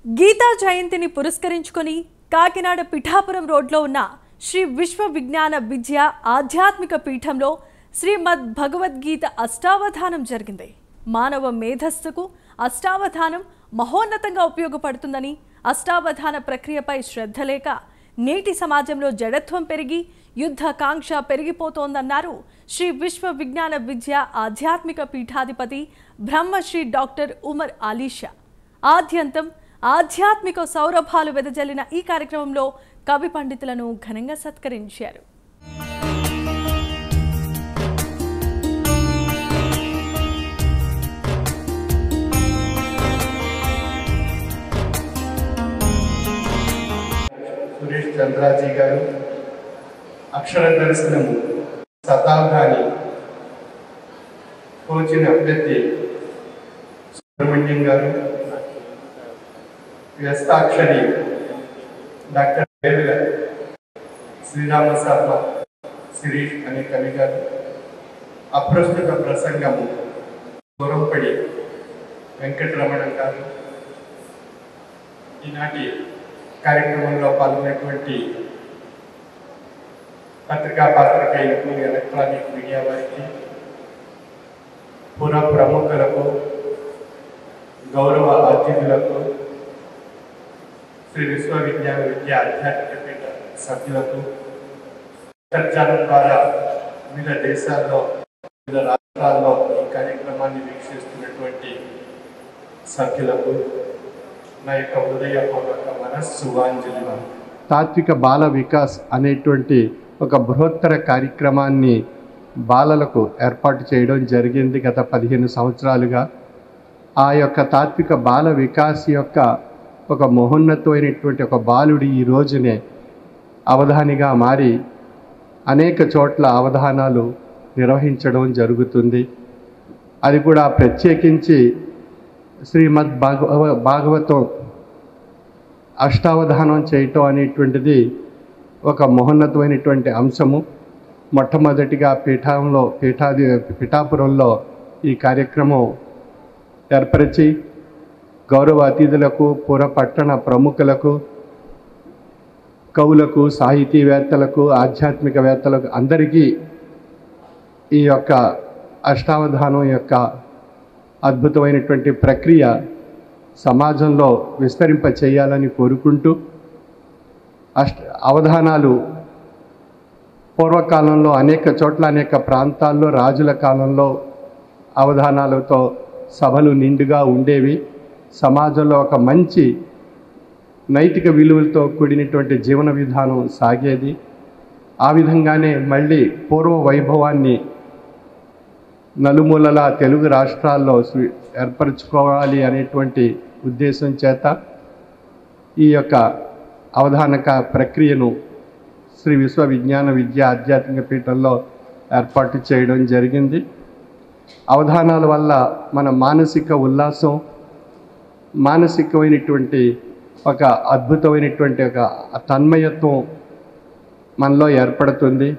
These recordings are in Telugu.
గీతా జయంతిని పురస్కరించుకొని కాకినాడ పిఠాపురం రోడ్లో ఉన్న శ్రీ విశ్వ విజ్ఞాన విద్య ఆధ్యాత్మిక పీఠంలో శ్రీమద్ భగవద్గీత అష్టావధానం జరిగింది. మానవ మేధస్సుకు అష్టావధానం మహోన్నతంగా ఉపయోగపడుతుందని, అష్టావధాన ప్రక్రియపై శ్రద్ధ లేక నేటి సమాజంలో జడత్వం పెరిగి యుద్ధ కాంక్ష పెరిగిపోతోందన్నారు శ్రీ విశ్వ విజ్ఞాన విద్య ఆధ్యాత్మిక పీఠాధిపతి బ్రహ్మశ్రీ డాక్టర్ ఉమర్ అలీషా. ఆద్యంతం ఆధ్యాత్మిక సౌరభాలు వెదజల్లిన ఈ కార్యక్రమంలో కవి పండితులను ఘనంగా సత్కరించారు. సురేష్ చంద్రాజీ గారు, అక్షర దర్శనము శతాబ్దాన్ని కోచిన అభ్యర్థి సుబ్రహ్మణ్యం గారు, వ్యస్తాక్షరి డాక్టర్ వేదుల శ్రీరామ శర్మ శిరీష్ అనే కవి గారు, అప్రస్తుత ప్రసంగము దూరంపడి వెంకటరమణ గారు. ఈనాటి కార్యక్రమంలో పాల్గొన్నటువంటి పాత్రికేయులకు, ఎలక్ట్రానిక్ మీడియా వారికి, పుర ప్రముఖులకు, గౌరవ అతిథులకు, శ్రీ విశ్వ విజ్ఞాన విద్య ఆధ్యాత్మిక పీఠ సభ్యులకు, అంతర్జాలం ద్వారా వివిధ దేశాల్లో, వివిధ రాష్ట్రాల్లో ఈ కార్యక్రమాన్ని వీక్షిస్తున్నటువంటి సభ్యులకు నా యొక్క హృదయపూర్వక మనస్సువాంజలి. తాత్విక బాల వికాస్ అనేటువంటి ఒక బృహత్తర కార్యక్రమాన్ని బాలలకు ఏర్పాటు చేయడం జరిగింది గత 15 సంవత్సరాలుగా. ఆ యొక్క తాత్విక బాల వికాస్ యొక్క ఒక మహోన్నతమైనటువంటి ఒక బాలుడి ఈ రోజునే అవధానిగా మారి అనేక చోట్ల అవధానాలు నిర్వహించడం జరుగుతుంది. అది కూడా ప్రత్యేకించి శ్రీమద్ భాగవతం అష్టావధానం చేయటం అనేటువంటిది ఒక మహోన్నతమైనటువంటి అంశము. మొట్టమొదటిగా పిఠాపురంలో ఈ కార్యక్రమం ఏర్పరిచి గౌరవ అతిథులకు, పుర పట్టణ ప్రముఖులకు, కవులకు, సాహితీవేత్తలకు, ఆధ్యాత్మికవేత్తలకు అందరికీ ఈ యొక్క అష్టావధానం యొక్క అద్భుతమైనటువంటి ప్రక్రియ సమాజంలో విస్తరింప చేయాలని కోరుకుంటూ, అవధానాలు పూర్వకాలంలో అనేక చోట్ల, అనేక ప్రాంతాల్లో రాజుల కాలంలో అవధానాలతో సభలు నిండుగా ఉండేవి. సమాజంలో ఒక మంచి నైతిక విలువలతో కూడినటువంటి జీవన విధానం సాగేది. ఆ విధంగానే మళ్ళీ పూర్వ వైభవాన్ని నలుమూలల తెలుగు రాష్ట్రాల్లో ఏర్పరచుకోవాలి అనేటువంటి ఉద్దేశం చేత ఈ యొక్క అవధానక ప్రక్రియను శ్రీ విశ్వ విజ్ఞాన విద్య ఆధ్యాత్మిక పీఠంలో ఏర్పాటు చేయడం జరిగింది. అవధానాల వల్ల మన మానసిక ఉల్లాసం, మానసికమైనటువంటి ఒక అద్భుతమైనటువంటి ఒక తన్మయత్వం మనలో ఏర్పడుతుంది.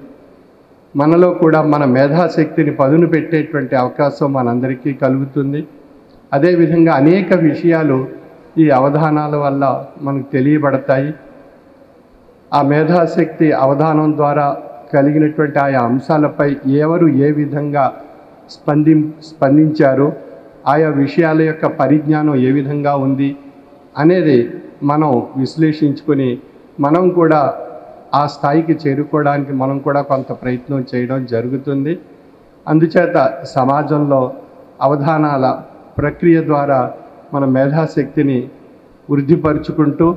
మనలో కూడా మన మేధాశక్తిని పదును పెట్టేటువంటి అవకాశం మనందరికీ కలుగుతుంది. అదేవిధంగా అనేక విషయాలు ఈ అవధానాల వల్ల మనకు తెలియబడతాయి. ఆ మేధాశక్తి అవధానం ద్వారా కలిగినటువంటి ఆయా అంశాలపై ఎవరు ఏ విధంగా స్పందించారు, ఆయా విషయాల యొక్క పరిజ్ఞానం ఏ విధంగా ఉంది అనేది మనం విశ్లేషించుకొని మనం కూడా ఆ స్థాయికి చేరుకోవడానికి మనం కూడా కొంత ప్రయత్నం చేయడం జరుగుతుంది. అందుచేత సమాజంలో అవధానాల ప్రక్రియ ద్వారా మన మేధాశక్తిని వృద్ధిపరుచుకుంటూ,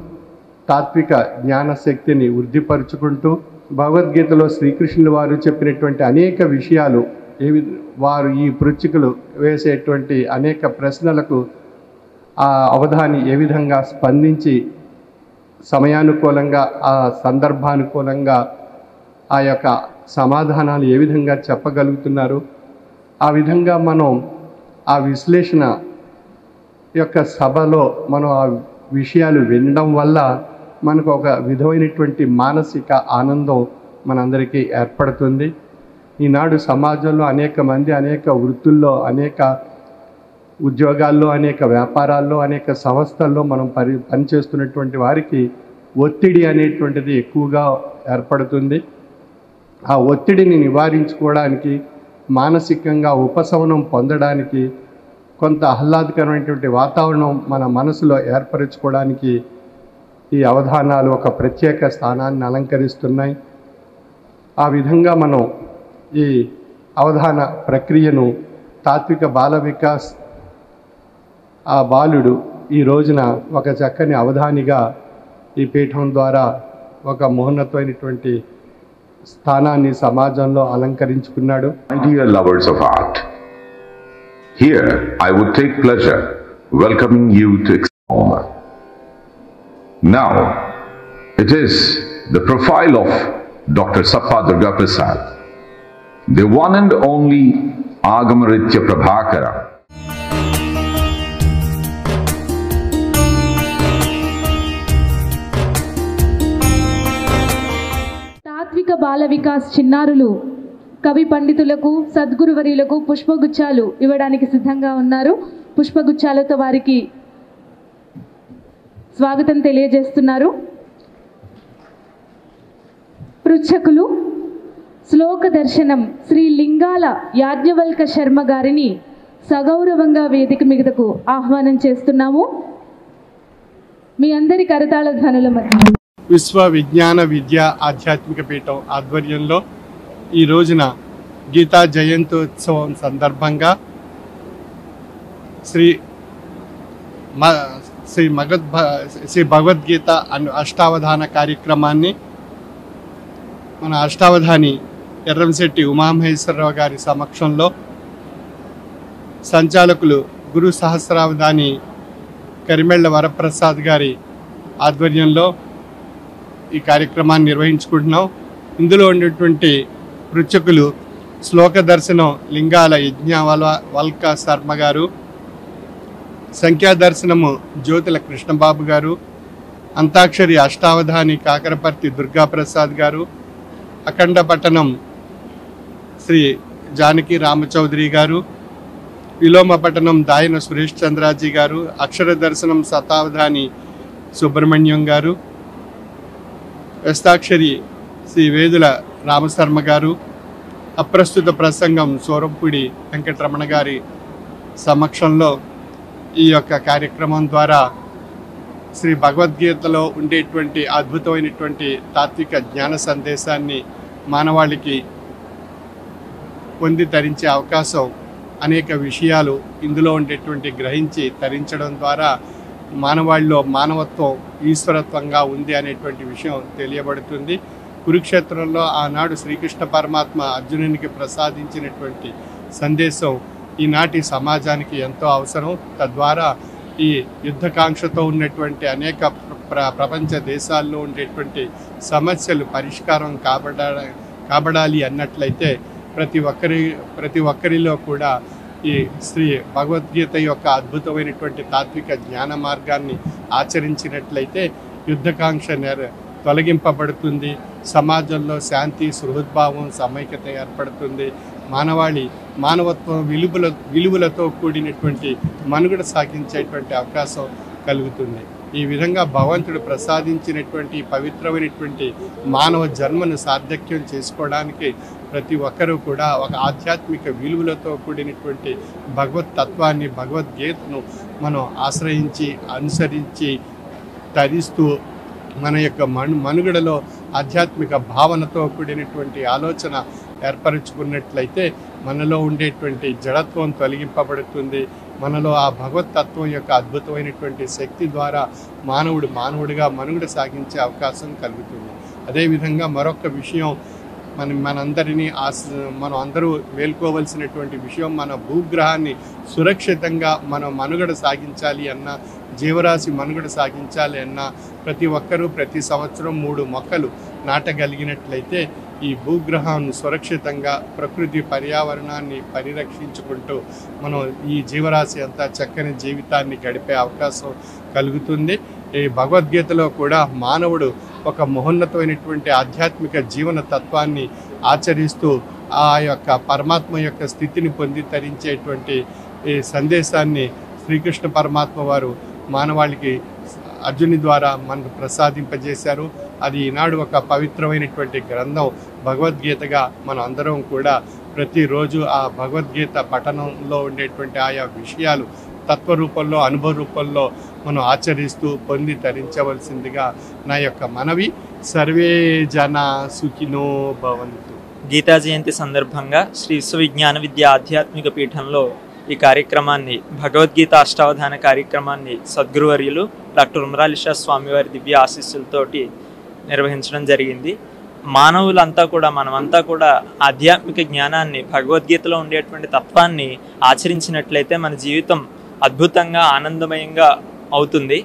తాత్విక జ్ఞానశక్తిని వృద్ధిపరుచుకుంటూ, భగవద్గీతలో శ్రీకృష్ణుల వారు చెప్పినటువంటి అనేక విషయాలు, వారు ఈ పృచ్చికలు వేసేటువంటి అనేక ప్రశ్నలకు ఆ అవధాని ఏ విధంగా స్పందించి సమయానుకూలంగా, ఆ సందర్భానుకూలంగా ఆ యొక్క సమాధానాలు ఏ విధంగా చెప్పగలుగుతున్నారు, ఆ విధంగా మనం ఆ విశ్లేషణ యొక్క సభలో మనం ఆ విషయాలు వినడం వల్ల మనకు ఒక విధమైనటువంటి మానసిక ఆనందం మనందరికీ ఏర్పడుతుంది. ఈనాడు సమాజంలో అనేక మంది అనేక వృత్తుల్లో అనేక ఉద్యోగాల్లో, అనేక వ్యాపారాల్లో, అనేక సంస్థల్లో మనం పనిచేస్తున్నటువంటి వారికి ఒత్తిడి అనేటువంటిది ఎక్కువగా ఏర్పడుతుంది. ఆ ఒత్తిడిని నివారించుకోవడానికి, మానసికంగా ఉపశమనం పొందడానికి, కొంత ఆహ్లాదకరమైనటువంటి వాతావరణం మన మనసులో ఏర్పరచుకోవడానికి ఈ అవధానాలు ఒక ప్రత్యేక స్థానాన్ని అలంకరిస్తున్నాయి. ఆ విధంగా మనం ఈ అవధాన ప్రక్రియను తాత్విక బాల వికాస్ ఆ బాలుడు ఈ రోజున ఒక చక్కని అవధానిగా ఈ పీఠం ద్వారా ఒక మహోన్నతమైనటువంటి స్థానాన్ని సమాజంలో అలంకరించుకున్నాడు. Dear lovers of art, here I would take pleasure welcoming you to Explore. Now, it is the profile of Dr. Sappa Durga Prasad, the one and only Agamaritya Prabhakara. తాత్విక బాల వికాస్ చిన్నారులు కవి పండితులకు, సద్గురువర్యులకు పుష్పగుచ్చాలు ఇవ్వడానికి సిద్ధంగా ఉన్నారు. పుష్పగుచ్చాలతో వారికి స్వాగతం తెలియజేస్తున్నారు. పృచ్ఛకులు శ్లోక దర్శనం శ్రీ లింగాల యాజ్ఞవల్క శర్మ గారిని సగౌరవంగా వేదిక మీదకు ఆహ్వానం చేస్తున్నాము. మీ అందరి కరతాళ ధ్వనుల మధ్య విశ్వ విజ్ఞాన విద్యా ఆధ్యాత్మిక పీఠం ఆధ్వర్యంలో ఈ రోజున గీతా జయంత్యోత్సవం సందర్భంగా శ్రీ భగవద్గీత అష్టావధాన కార్యక్రమాన్ని మన అష్టావధాని ఎర్రంశెట్టి ఉమామహేశ్వరరావు గారి సమక్షంలో సంచాలకులు గురు సహస్రావధాని కరిమెళ్ల వరప్రసాద్ గారి ఆధ్వర్యంలో ఈ కార్యక్రమాన్ని నిర్వహించుకుంటున్నాం. ఇందులో ఉండేటువంటి పృచ్ఛకులు శ్లోక దర్శనం లింగాల యజ్ఞవల్క శర్మ గారు, సంఖ్యా దర్శనము జ్యోతుల కృష్ణబాబు గారు, అంతాక్షరి అష్టావధాని కాకరపర్తి దుర్గాప్రసాద్ గారు, అఖండ పట్టణం శ్రీ జానకి రామచౌదరి గారు, విలోమ పట్టణం దాయన సురేష్ చంద్రాజీ గారు, అక్షర దర్శనం శతావధాని సుబ్రహ్మణ్యం గారు, వ్యస్తాక్షరి శ్రీ వేదుల రామశర్మ గారు, అప్రస్తుత ప్రసంగం సోరంపూడి వెంకటరమణ గారి సమక్షంలో ఈ యొక్క కార్యక్రమం ద్వారా శ్రీ భగవద్గీతలో ఉండేటువంటి అద్భుతమైనటువంటి తాత్విక జ్ఞాన సందేశాన్ని మానవాళికి పొంది తరించే అవకాశం, అనేక విషయాలు ఇందులో ఉండేటువంటి గ్రహించి తరించడం ద్వారా మానవాళిలో మానవత్వం ఈశ్వరత్వంగా ఉంది అనేటువంటి విషయం తెలియబడుతుంది. కురుక్షేత్రంలో ఆనాడు శ్రీకృష్ణ పరమాత్మ అర్జునునికి ప్రసాదించినటువంటి సందేశం ఈనాటి సమాజానికి ఎంతో అవసరం. తద్వారా ఈ యుద్ధకాంక్షతో ఉన్నటువంటి అనేక ప్రపంచ దేశాల్లో ఉండేటువంటి సమస్యలు పరిష్కారం కాబడాలి అన్నట్లయితే ప్రతి ఒక్కరిలో కూడా ఈ శ్రీ భగవద్గీత యొక్క అద్భుతమైనటువంటి తాత్విక జ్ఞాన మార్గాన్ని ఆచరించినట్లయితే యుద్ధకాంక్ష తొలగింపబడుతుంది. సమాజంలో శాంతి, సుహృద్భావం, సమైక్యత ఏర్పడుతుంది. మానవత్వం విలువలతో కూడినటువంటి మనుగడ సాగించేటువంటి అవకాశం కలుగుతుంది. ఈ విధంగా భగవంతుడు ప్రసాదించినటువంటి పవిత్రమైనటువంటి మానవ జన్మను సార్థక్యం చేసుకోవడానికి ప్రతి ఒక్కరూ కూడా ఒక ఆధ్యాత్మిక విలువలతో కూడినటువంటి భగవత్ తత్వాన్ని, భగవద్గీతను మనం ఆశ్రయించి, అనుసరించి, తరిస్తూ మన యొక్క మనుగడలో ఆధ్యాత్మిక భావనతో కూడినటువంటి ఆలోచన ఏర్పరచుకున్నట్లయితే మనలో ఉండేటువంటి జడత్వం తొలగింపబడుతుంది. మనలో ఆ భగవతత్వం యొక్క అద్భుతమైనటువంటి శక్తి ద్వారా మానవుడిగా మనుగడ సాగించే అవకాశం కలుగుతుంది. అదేవిధంగా మరొక విషయం, మనం అందరూ మేల్కోవలసినటువంటి విషయం, మన భూగ్రహాన్ని సురక్షితంగా మనం మనుగడ సాగించాలి అన్నా, జీవరాశి మనుగడ సాగించాలి అన్నా ప్రతి ఒక్కరూ ప్రతి సంవత్సరం 3 మొక్కలు నాటగలిగినట్లయితే ఈ భూగ్రహాన్ని సురక్షితంగా ప్రకృతి పర్యావరణాన్ని పరిరక్షించుకుంటూ మనం ఈ జీవరాశి అంతా చక్కని జీవితాన్ని గడిపే అవకాశం కలుగుతుంది. ఈ భగవద్గీతలో కూడా మానవుడు ఒక మహోన్నతమైనటువంటి ఆధ్యాత్మిక జీవన తత్వాన్ని ఆచరిస్తూ ఆ యొక్క పరమాత్మ యొక్క స్థితిని పొంది తరించేటువంటి ఈ సందేశాన్ని శ్రీకృష్ణ పరమాత్మ వారు మానవాళికి అర్జుని ద్వారా మనకు ప్రసాదింపజేశారు. అది ఈనాడు ఒక పవిత్రమైనటువంటి గ్రంథం భగవద్గీతగా మనం అందరం కూడా ప్రతిరోజు ఆ భగవద్గీత పఠనంలో ఉండేటువంటి ఆయా విషయాలు తత్వరూపంలో అనుభవ రూపంలో మనం ఆచరిస్తూ పొంది తరించవలసిందిగా నా యొక్క మనవి. సర్వే జన సుఖినో భవంతు. గీతా జయంతి సందర్భంగా శ్రీ విశ్వవిజ్ఞాన విద్య ఆధ్యాత్మిక పీఠంలో ఈ కార్యక్రమాన్ని, భగవద్గీత అష్టావధాన కార్యక్రమాన్ని సద్గురువర్యులు డాక్టర్ ఉమరాలిషా స్వామివారి దివ్య ఆశీస్సులతోటి నిర్వహించడం జరిగింది. మానవులంతా కూడా, మనమంతా కూడా ఆధ్యాత్మిక జ్ఞానాన్ని, భగవద్గీతలో ఉండేటువంటి తత్వాన్ని ఆచరించినట్లయితే మన జీవితం అద్భుతంగా ఆనందమయంగా అవుతుంది.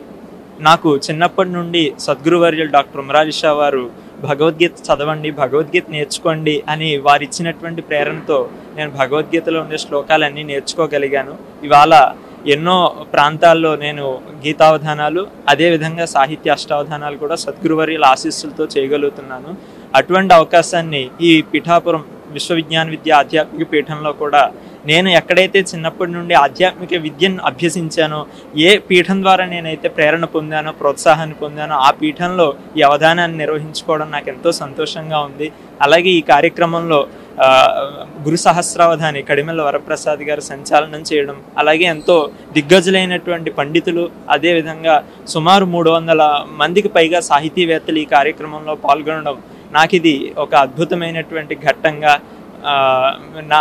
నాకు చిన్నప్పటి నుండి సద్గురువర్యులు డాక్టర్ ఉమరాలిషా వారు భగవద్గీత చదవండి, భగవద్గీత నేర్చుకోండి అని వారు ఇచ్చినటువంటి ప్రేరణతో నేను భగవద్గీతలో ఉండే శ్లోకాలన్నీ నేర్చుకోగలిగాను. ఇవాళ ఎన్నో ప్రాంతాల్లో నేను గీతావధానాలు, అదేవిధంగా సాహిత్య అష్టావధానాలు కూడా సద్గురువర్యుల ఆశీస్సులతో చేయగలుగుతున్నాను. అటువంటి అవకాశాన్ని ఈ పిఠాపురం విశ్వవిజ్ఞాన విద్య ఆధ్యాత్మిక పీఠంలో కూడా నేను ఎక్కడైతే చిన్నప్పటి నుండి ఆధ్యాత్మిక విద్యను అభ్యసించానో, ఏ పీఠం ద్వారా నేనైతే ప్రేరణ పొందానో, ప్రోత్సాహాన్ని పొందానో, ఆ పీఠంలో ఈ అవధానాన్ని నిర్వహించుకోవడం నాకు ఎంతో సంతోషంగా ఉంది. అలాగే ఈ కార్యక్రమంలో గురు సహస్రావధాని కడిమెల వరప్రసాద్ గారు సంచాలనం చేయడం, అలాగే ఎంతో దిగ్గజులైనటువంటి పండితులు, అదేవిధంగా సుమారు 300 మందికి పైగా సాహితీవేత్తలు ఈ కార్యక్రమంలో పాల్గొనడం నాకు ఇది ఒక అద్భుతమైనటువంటి ఘట్టంగా నా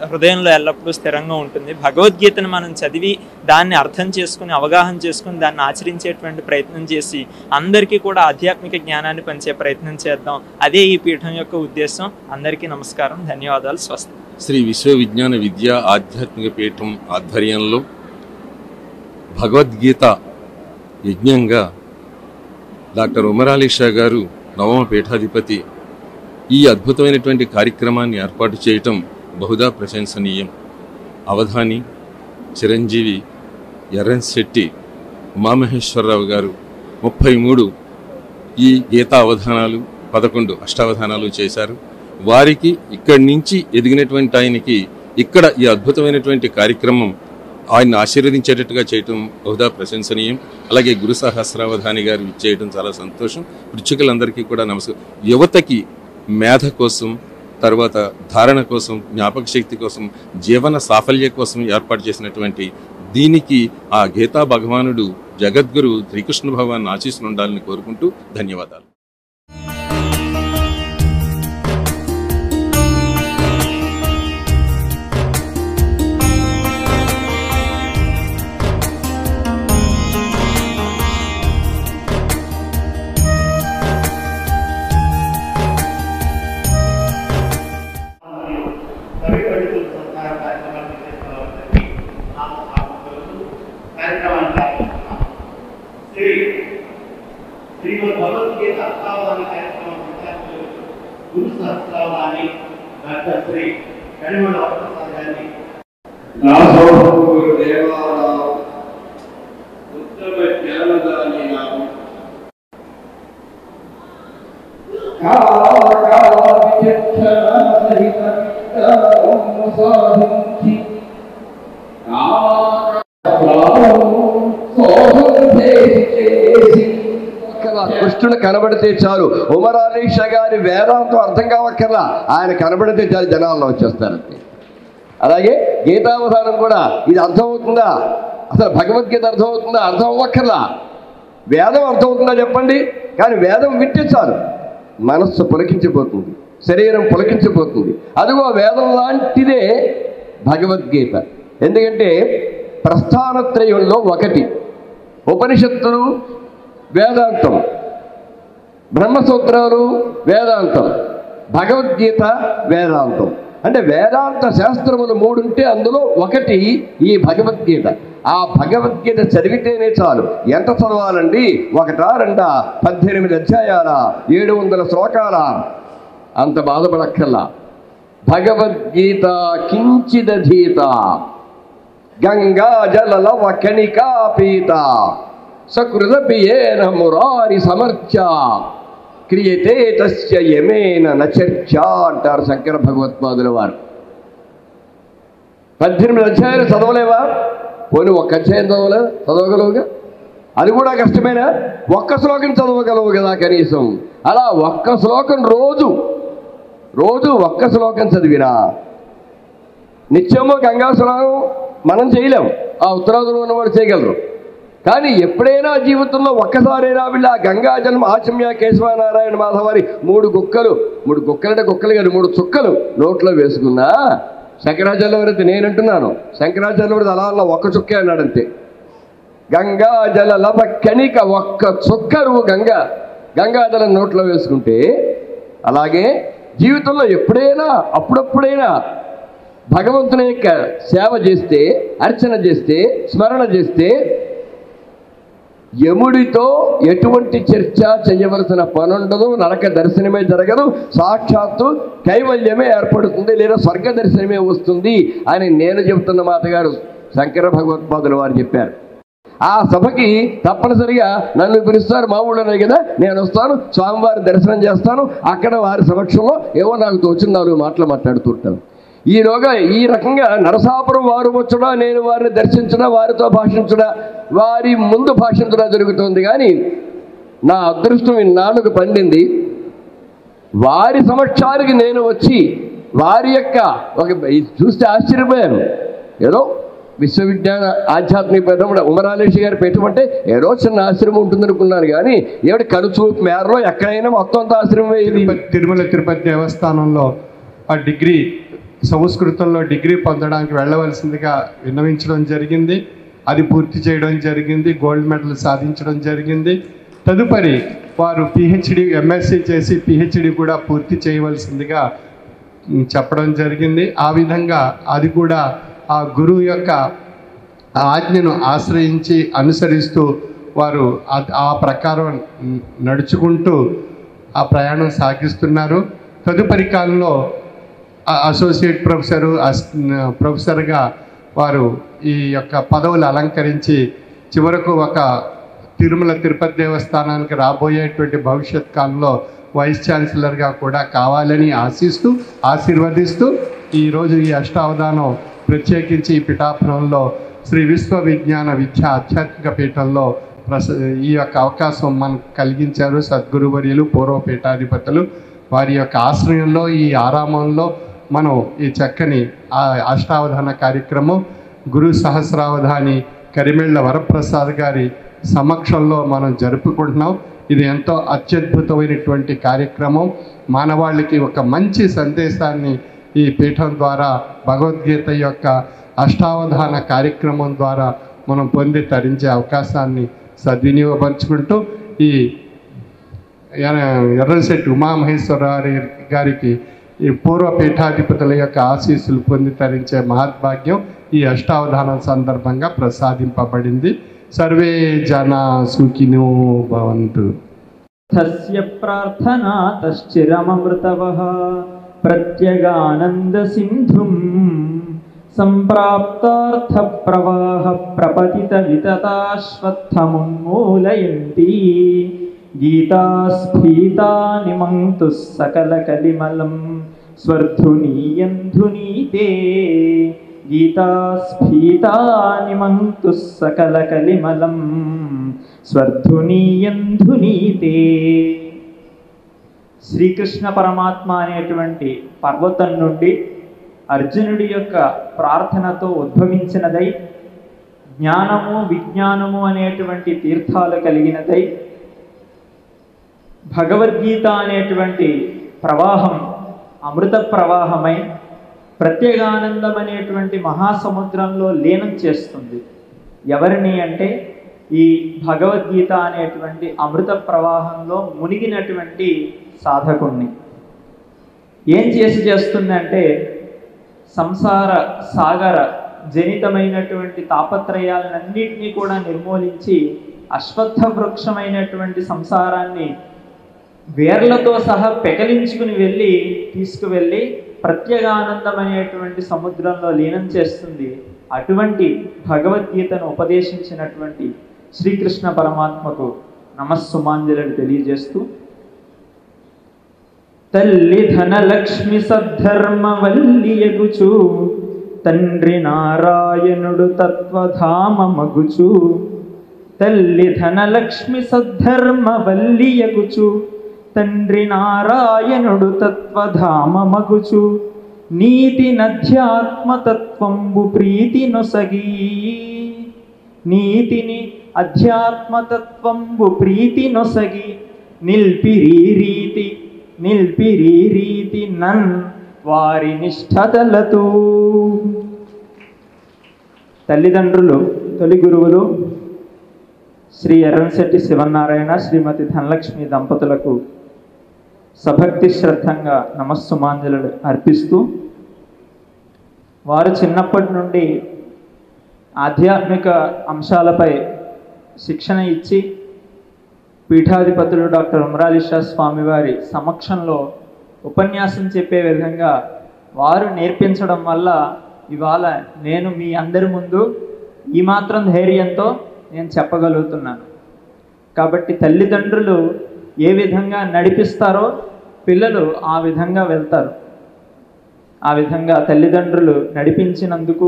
హృదయంలో ఎల్లప్పుడూ స్థిరంగా ఉంటుంది. భగవద్గీతను మనం చదివి దాన్ని అర్థం చేసుకుని, అవగాహన చేసుకుని, దాన్ని ఆచరించేటువంటి ప్రయత్నం చేసి అందరికీ కూడా ఆధ్యాత్మిక జ్ఞానాన్ని పంచే ప్రయత్నం చేద్దాం. అదే ఈ పీఠం యొక్క ఉద్దేశం. అందరికీ నమస్కారం, ధన్యవాదాలు, స్వస్తి. శ్రీ విశ్వవిజ్ఞాన విద్య ఆధ్యాత్మిక పీఠం ఆధ్వర్యంలో భగవద్గీత యజ్ఞంగా డాక్టర్ ఉమరాలిషా గారు, నవమ పీఠాధిపతి, ఈ అద్భుతమైనటువంటి కార్యక్రమాన్ని ఏర్పాటు చేయటం బహుదా ప్రశంసనీయం. అవధాని చిరంజీవి ఎర్రన్శెట్టి ఉమామహేశ్వరరావు గారు 33 ఈ గీతా అవధానాలు, 11 అష్టావధానాలు చేశారు. వారికి ఇక్కడి నుంచి ఎదిగినటువంటి ఆయనకి ఇక్కడ ఈ అద్భుతమైనటువంటి కార్యక్రమం ఆయన్ని ఆశీర్వదించేటట్టుగా చేయటం బహుదా ప్రశంసనీయం. అలాగే గురు సహస్రావధాని గారు ఇచ్చేయటం చాలా సంతోషం. పృచ్ఛకులందరికీ కూడా నమస్కారం. యువతకి మేధ కోసం, తర్వాత ధారణ కోసం, జ్ఞాపక శక్తి కోసం, జీవన సాఫల్య కోసం ఏర్పాటు చేసినటువంటి దీనికి ఆ గీతా భగవానుడు జగద్గురు శ్రీకృష్ణ భగవాన్ ఆశీస్సులు ఉండాలని కోరుకుంటూ ధన్యవాదాలు. శ్రీమద్ భగవద్గీత అష్టావధాన కార్యక్రమం గురు సహస్రావధాని డాక్టర్ శ్రీ కడిమెల వరప్రసాద్ గారిని ఉత్తమ జ్ఞానదాని కృష్ణుడు కనబడితే చాలు. ఉమరాలిషా గారి వేదాంతం అర్థం కావక్కర్లా, ఆయన కనబడితే చాలు జనాల్లో వచ్చేస్తారంతే. అలాగే గీతావధానం కూడా ఇది అర్థమవుతుందా, అసలు భగవద్గీత అర్థమవుతుందా, అర్థం అవ్వక్కర్లా. వేదం అర్థమవుతుందా చెప్పండి, కానీ వేదం వింటే చాలు మనస్సు పులకించిపోతుంది, శరీరం పులకించిపోతుంది. అదిగో వేదం లాంటిదే భగవద్గీత. ఎందుకంటే ప్రస్థానత్రయంలో ఒకటి ఉపనిషత్తులు వేదాంతం, బ్రహ్మసూత్రాలు వేదాంతం, భగవద్గీత వేదాంతం. అంటే వేదాంత శాస్త్రములు 3 ఉంటే అందులో ఒకటి ఈ భగవద్గీత. ఆ భగవద్గీత చదివితేనే చాలు. ఎంత చదవాలండి? 1, 2, 18 అధ్యాయాల, 700 శ్లోకాల, అంత బాధపడక్కర్లా. భగవద్గీత కించిదధీత గంగా జలలవ కణికాపీత సకృదపియేన మురారి సమర్చ క్రియతే తస్య యమేన నచర్చ అంటారు శంకర భగవత్పాదుల వారు. 18 అధ్యాయాలు చదవలేవా? పోనీ ఒక్క అధ్యాయం చదవగలవుగా? అది కూడా కష్టమేనా? ఒక్క శ్లోకం చదవగలవు కదా కనీసం. అలా ఒక్క శ్లోకం రోజు ఒక్క శ్లోకం చదివినా నిత్యము గంగా స్నానం మనం చేయలేం, ఆ ఉత్తరాదులు ఉన్నవాడు చేయగలరు. కానీ ఎప్పుడైనా జీవితంలో ఒక్కసారైనా వీళ్ళు ఆ గంగాజలం ఆచమ్య కేశవనారాయణ మాధవారి 3 గుక్కలు అంటే గుక్కలు కాదు, 3 చుక్కలు నోట్లో వేసుకున్నా శంకరాచార్యవరైతే నేనంటున్నాను, శంకరాచార్యవరైతే అలా అలా ఒక్క చుక్కే అన్నాడంతే. గంగాజల లభ కణిక ఒక్క చుక్కరు గంగాజలం నోట్లో వేసుకుంటే, అలాగే జీవితంలో ఎప్పుడైనా అప్పుడప్పుడైనా భగవంతుని యొక్క సేవ చేస్తే, అర్చన చేస్తే, స్మరణ చేస్తే యముడితో ఎటువంటి చర్చ చేయవలసిన పనుండదు, నరక దర్శనమే జరగదు, సాక్షాత్తు కైవల్యమే ఏర్పడుతుంది, లేదా స్వర్గ దర్శనమే వస్తుంది అని నేను చెబుతున్న మాట గారు శంకర భగవత్పాదుల వారు చెప్పారు. ఆ సభకి తప్పనిసరిగా నన్ను పిలుస్తారు, మా ఊళ్ళోనే కదా, నేను వస్తాను, స్వామివారి దర్శనం చేస్తాను, అక్కడ వారి సమక్షంలో ఏవో నాకు తోచిన 4 మాటలు మాట్లాడుతుంటాను. ఈలోగా ఈ రకంగా నరసాపురం వారు వచ్చడా, నేను వారిని దర్శించడా, వారితో భాషించడా, వారి ముందు భాషించడా జరుగుతుంది. కానీ నా అదృష్టం ఇన్నాళ్ళకు పండింది, వారి సమక్షానికి నేను వచ్చి వారి యొక్క చూస్తే ఆశ్చర్యపోయాను. ఏదో విశ్వవిజ్ఞాన ఆధ్యాత్మిక పీఠం ఉమరాలేష్ గారి పీఠం అంటే ఏదో చిన్న ఆశ్రమం ఉంటుందనుకున్నాను. కానీ ఏమిటి కనుచూపు మేరలో ఎక్కడైనా మొత్తం అంత ఆశ్రమం ఇది. తిరుమల తిరుపతి దేవస్థానంలో ఆ డిగ్రీ సంస్కృతంలో డిగ్రీ పొందడానికి వెళ్ళవలసిందిగా విన్నవించడం జరిగింది. అది పూర్తి చేయడం జరిగింది, గోల్డ్ మెడల్ సాధించడం జరిగింది. తదుపరి వారు పిహెచ్డి ఎంఎస్సి చేసి పిహెచ్డి కూడా పూర్తి చేయవలసిందిగా చెప్పడం జరిగింది. ఆ విధంగా అది కూడా ఆ గురువు యొక్క ఆజ్ఞను ఆశ్రయించి అనుసరిస్తూ వారు ఆ ప్రకారం నడుచుకుంటూ ఆ ప్రయాణం సాగిస్తున్నారు. తదుపరి కాలంలో అసోసియేట్ ప్రొఫెసర్గా వారు ఈ యొక్క పదవులు అలంకరించి చివరకు ఒక తిరుమల తిరుపతి దేవస్థానానికి రాబోయేటువంటి భవిష్యత్ కాలంలో వైస్ ఛాన్సలర్గా కూడా కావాలని ఆశీర్వదిస్తూ ఈరోజు ఈ అష్టావధానం ప్రత్యేకించి ఈ పిఠాపురంలో శ్రీ విశ్వ విజ్ఞాన విద్యా ఆధ్యాత్మిక పీఠంలో ఈ యొక్క అవకాశం మనకు కలిగించారు సద్గురువర్యులు, పూర్వ పీఠాధిపతులు. వారి యొక్క ఆశ్రయంలో ఈ ఆరామంలో మనం ఈ చక్కని అష్టావధాన కార్యక్రమం గురు సహస్రావధాని కరిమెళ్ళ వరప్రసాద్ గారి సమక్షంలో మనం జరుపుకుంటున్నాం. ఇది ఎంతో అత్యద్భుతమైనటువంటి కార్యక్రమం. మానవాళికి ఒక మంచి సందేశాన్ని ఈ పీఠం ద్వారా భగవద్గీత యొక్క అష్టావధాన కార్యక్రమం ద్వారా మనం పొంది తరించే అవకాశాన్ని సద్వినియోగపరుచుకుంటూ ఈ ఎర్రశెట్టి ఉమామహేశ్వరరావు గారికి ఈ పూర్వ పీఠాధిపతుల యొక్క ఆశీస్సులు పొంది తరించే మహద్భాగ్యం ఈ అష్టావధానం సందర్భంగా ప్రసాదింపబడింది. సర్వే జనా సుఖినో భవంతు. తస్య ప్రార్థనా తశ్చిరమమృతవః ప్రత్యగానంద సింధుం సంప్రాప్తార్థ ప్రవాహ ప్రపతిత వితతాశ్వత్థమున్మూలయంతి గీతాస్ఫీతాని మంతు సకల కలిమలం స్వర్ధునీయంధునీతే గీతాస్ఫీతాని మంతు సకల కలిమలం స్వర్ధునీయంధునీతే. శ్రీకృష్ణ పరమాత్మ అనేటువంటి పర్వతం నుండి అర్జునుడి యొక్క ప్రార్థనతో ఉద్భవించినదై జ్ఞానము విజ్ఞానము అనేటువంటి తీర్థాలు కలిగినదై భగవద్గీత అనేటువంటి ప్రవాహం అమృత ప్రవాహమై ప్రత్యేగానందం అనేటువంటి మహాసముద్రంలో లీనం చేస్తుంది. ఎవరిని అంటే ఈ భగవద్గీత అనేటువంటి అమృత ప్రవాహంలో మునిగినటువంటి సాధకుణ్ణి. ఏం చేస్తుందంటే సంసార సాగర జనితమైనటువంటి తాపత్రయాలన్నింటినీ కూడా నిర్మూలించి అశ్వత్థ వృక్షమైనటువంటి సంసారాన్ని వేర్లతో సహా పెకలించుకుని తీసుకువెళ్ళి ప్రత్యేగానందం అనేటువంటి సముద్రంలో లీనం చేస్తుంది. అటువంటి భగవద్గీతను ఉపదేశించినటువంటి శ్రీకృష్ణ పరమాత్మకు నమస్సుమాంజలిని తెలియజేస్తూ తల్లి ధనలక్ష్మి సద్ధర్మవల్లియగుచు తండ్రి నారాయణుడు తత్వధామమగుచు తల్లి ధనలక్ష్మి సద్ధర్మవల్లియగుచు తండ్రి నారాయణుడు తత్వధామమగుచు నీతి నధ్యాత్మతత్వంబు ప్రీతి నొసగి నీతిని అధ్యాత్మతత్వంబు ప్రీతి నొసగి నిల్పిరీ రీతి నన్ వారి నిష్ఠతలతో. తల్లిదండ్రులు తొలి గురువులు శ్రీ ఎర్రంశెట్టి శివనారాయణ శ్రీమతి ధనలక్ష్మి దంపతులకు సభక్తి శ్రద్ధంగా నమస్సుమాంజలు అర్పిస్తూ, వారు చిన్నప్పటి నుండి ఆధ్యాత్మిక అంశాలపై శిక్షణ ఇచ్చి పీఠాధిపతులు డాక్టర్ ఉమరాలిషా స్వామివారి సమక్షంలో ఉపన్యాసం చెప్పే విధంగా వారు నేర్పించడం వల్ల ఇవాళ నేను మీ అందరి ముందు ఈ మాత్రం ధైర్యంతో నేను చెప్పగలుగుతున్నాను. కాబట్టి తల్లిదండ్రులు ఏ విధంగా నడిపిస్తారో పిల్లలు ఆ విధంగా వెళ్తారు. ఆ విధంగా తల్లిదండ్రులు నడిపించినందుకు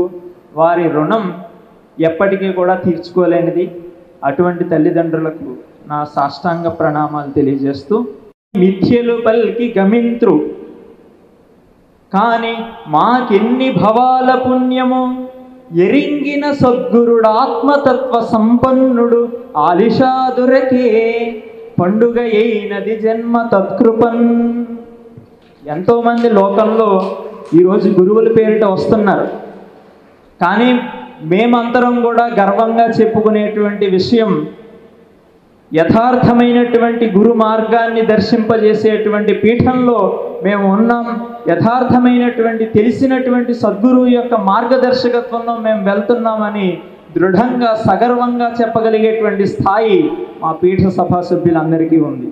వారి రుణం ఎప్పటికీ కూడా తీర్చుకోలేనిది. అటువంటి తల్లిదండ్రులకు నా సాష్టాంగ ప్రణామాలు తెలియజేస్తూ, మిథ్యలు పల్కి గమింత్రు కాని మాకెన్ని భవాల పుణ్యము ఎరింగిన సద్గురుడు ఆత్మతత్వ సంపన్నుడు ఆలిషాదురకే పండుగ అయినది జన్మ తత్కృపన్. ఎంతోమంది లోకంలో ఈరోజు గురువుల పేరిట వస్తున్నారు. కానీ మేమంతరం కూడా గర్వంగా చెప్పుకునేటువంటి విషయం, యథార్థమైనటువంటి గురు మార్గాన్ని దర్శింపజేసేటువంటి పీఠంలో మేము ఉన్నాం. యథార్థమైనటువంటి తెలిసినటువంటి సద్గురువు యొక్క మార్గదర్శకత్వంలో మేము వెళ్తున్నామని దృఢంగా సగర్వంగా చెప్పగలిగేటువంటి స్థాయి మా పీఠ సభా సభ్యులందరికీ ఉంది.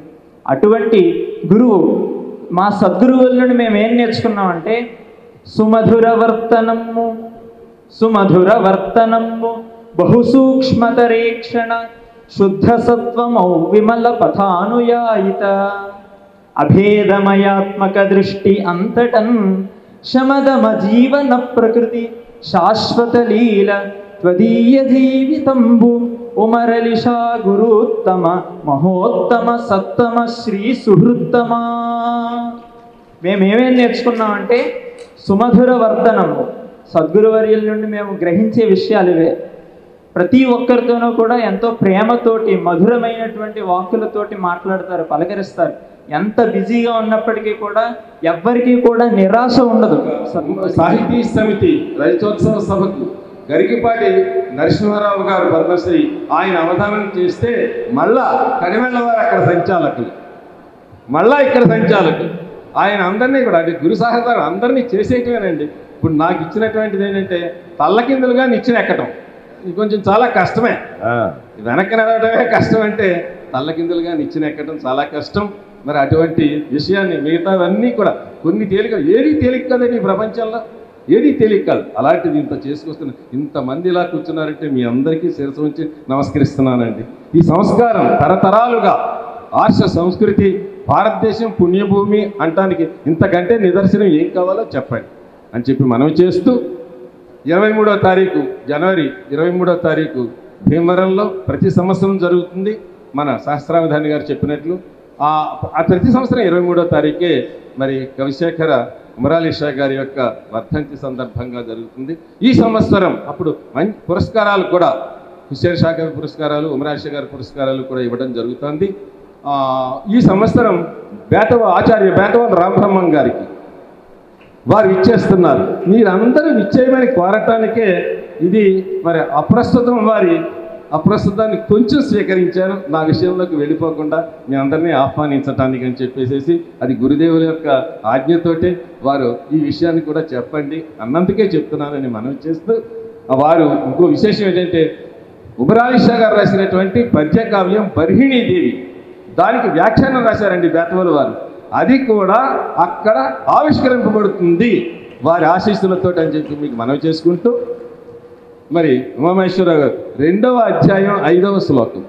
అటువంటి గురువు మా సద్గురువుల నుండి మేము ఏం నేర్చుకున్నామంటే, సుమధుర వర్తనము బహుసూక్ష్మతరేక్షణ శుద్ధ సత్వమౌ విమల పథానుయాయిత అభేదమయాత్మక దృష్టి అంతటన్ శమదమ జీవన ప్రకృతి శాశ్వత లీల త్వదీయ జీవితంబు ఉమరలిషా గురుత్తమ మహోత్తమ సత్తమ శ్రీ సుహృత్తమా. మేమేమేం నేర్చుకున్నామంటే, సుమధుర వర్ధనము సద్గురువర్యుల నుండి మేము గ్రహించే విషయాలు ఇవే. ప్రతి ఒక్కరితోనూ కూడా ఎంతో ప్రేమతోటి మధురమైనటువంటి వాక్కులతోటి మాట్లాడతారు, పలకరిస్తారు. ఎంత బిజీగా ఉన్నప్పటికీ కూడా ఎవ్వరికీ కూడా నిరాశ ఉండదు. సాహితీ సమితి రజతోత్సవ సభకు గరికిపాటి నరసింహారావు గారు పద్మశ్రీ ఆయన అవధానం చేస్తే మళ్ళా కనివెళ్ళ వారు అక్కడ సంచాలకులు, మళ్ళా ఇక్కడ సంచాలకులు. ఆయన అందరినీ కూడా అంటే గురు సహకారం అందరినీ చేసేటివేనండి. ఇప్పుడు నాకు ఇచ్చినటువంటిది ఏంటంటే తల్లకిందులుగా నిచ్చెన ఎక్కటం, ఇది కొంచెం చాలా కష్టమే. వెనక్కి నడవడమే కష్టం అంటే తల్లకిందులుగా నిచ్చెన ఎక్కడం చాలా కష్టం. మరి అటువంటి విషయాన్ని మిగతావన్నీ కూడా కొన్ని తేలిక, ఏది తేలిక కదండి ఈ ప్రపంచంలో, ఏది తేలిక కాదు. అలాంటిది ఇంత చేసుకొస్తున్న ఇంతమంది ఇలా కూర్చున్నారంటే మీ అందరికీ శిరస్సు ఉంచి నమస్కరిస్తున్నానండి. ఈ సంస్కారం తరతరాలుగా ఆర్ష సంస్కృతి, భారతదేశం పుణ్యభూమి అంటానికి ఇంతకంటే నిదర్శనం ఏం కావాలో చెప్పండి అని చెప్పి మనం చేస్తూ, 23వ తారీఖు జనవరి 23వ తారీఖు భీమవరంలో ప్రతి సంవత్సరం జరుగుతుంది. మన శాస్త్రావధాని గారు చెప్పినట్లు ఆ ప్రతి సంవత్సరం 23వ తారీఖే మరి కవిశేఖర ఉమరాలిషా గారి యొక్క వర్ధంతి సందర్భంగా జరుగుతుంది. ఈ సంవత్సరం అప్పుడు మంచి పురస్కారాలు కూడా, హుస్సేన్ షా గారి పురస్కారాలు, ఉమరాలిషా గారి పురస్కారాలు కూడా ఇవ్వడం జరుగుతుంది. ఈ సంవత్సరం ఆచార్య బేతవాళ్ళ రామబ్రహ్మం గారికి వారు ఇచ్చేస్తున్నారు. మీరందరూ నిశ్చయమని కోరటానికే ఇది మరి అప్రస్తుతం. వారి అప్రస్తుతాన్ని కొంచెం స్వీకరించారు, నా విషయంలోకి వెళ్ళిపోకుండా మీ అందరినీ ఆహ్వానించటానికి అని చెప్పేసి అది గురుదేవుల యొక్క ఆజ్ఞతోటే వారు ఈ విషయాన్ని కూడా చెప్పండి అన్నందుకే చెప్తున్నానని మనవి చేస్తూ, వారు ఇంకో విశేషం ఏంటంటే ఉమరాలిషా గారు రాసినటువంటి పద్యకావ్యం బర్హిణీదేవి, దానికి వ్యాఖ్యానం రాశారండి బేతవాళ్ళ వారు. అది కూడా అక్కడ ఆవిష్కరింపబడుతుంది వారి ఆశీస్సులతో అని చెప్పి మీకు మనవి చేసుకుంటూ, మరి ఉమామహేశ్వరరావు గారు 2వ అధ్యాయం 5వ శ్లోకం,